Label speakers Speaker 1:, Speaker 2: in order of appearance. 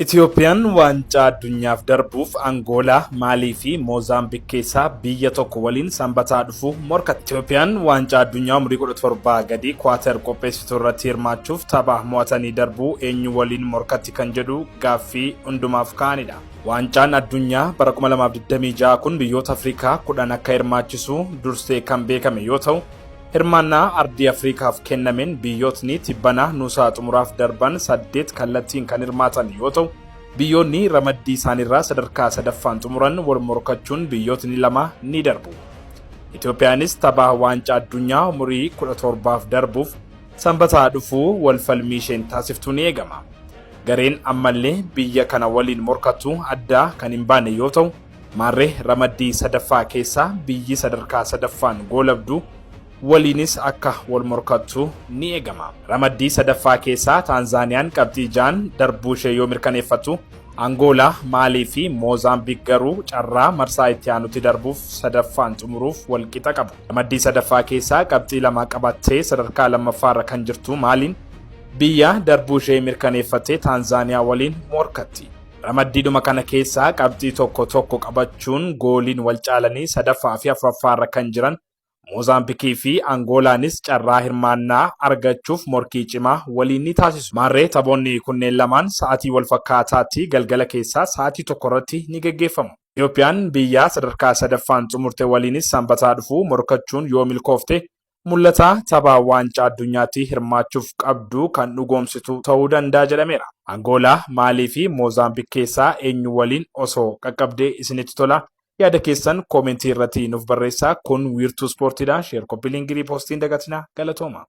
Speaker 1: Itoophiyaan waancaa addunyaaf darbuuf Angoolaa, Maalii fi Moozaambiik keessaa biyya tokko waliin sanbataa dhufu morkatti. Itoophiyaan waancaa addunyaa umurii 17 gadi kwaatar qopheessitu irratti hirmaachuuf tapha mo'atanii darbuu eenyu waliin morkatti kan jedhu gaaffii hundumaaf ka'anidha. Waancaan addunyaa bara 2026 kun biyyoota Afrikaa 10 akka hirmaachisu dursee kan beekame yoo ta'u, hirmaannaa ardii Afrikaaf kennameen biyyootni tibbana nuusaa xumuraaf darban 8 kallattiin kan hirmaatan yoo ta'u, biyyoonni ramaddii isaaniirraa sadarkaa sadaffaan xumuran wal morkachuun biyyootni lama ni darbu. Itoophiyaanis tapha waancaa addunyaa umurii 17 darbuuf sanbataa dhufuu wal falmii isheen taasiftuu ni eegama. Gareen ammallee biyya kana waliin morkatu adda kan hin baane yoo ta'u, maarree ramaddii sadaffaa keessaa biyyi sadarkaa sadaffaan goolabdu waliinis akka wal morkattu ni eegama. Ramaddii sadaffaa keessaa Taanzaaniyaan qabxii 6 darbuu ishee yoo mirkaneeffattu, Angoolaa, Maalii fi Moozaambiik garuu carraa marsaa itti aanutti darbuuf sadaffaan xumuruuf wal qixa qabu. Ramaddii sadaffaa keessaa qabxii 2 qabattee sadarkaa lammaffaarra kan jirtu Maaliin biyya darbuu ishee mirkaneeffattee Taanzaaniyaa waliin morkatti. Ramaddiidhuma kana keessaa qabxii tokko qabachuun gooliin wal caalanii sadaffaa fi afuraffaarra kan jiran Moozaambiikii fi Angoolaanis carraa hirmaannaa argachuuf morkii cimaa waliin ni taasisu. Maarree taphoonni kunneen lamaan sa'aatii wal fakkaataatti galgala keessaa sa'aatii tokko irratti ni geggeeffamu. Itoophiyaan biyya sadarkaa sadaffaan xumurte waliinis sanbataa dhufu morkachuun yoo milkoofte mul'ata tapha waancaa addunyaatti hirmaachuuf qabdu kan dhugoomsitu ta'uu danda'a jedhameera. Angoolaa, Maalii fi Moozaambiik keessaa eenyu waliin osoo qaqqabdee isinitti tola? Yaada keessan koomentii irratti nuuf barreessaa. Kun wiirtuu ispoortiidha. Sheer koppii linkii postiin dagatinaa. Galatooma.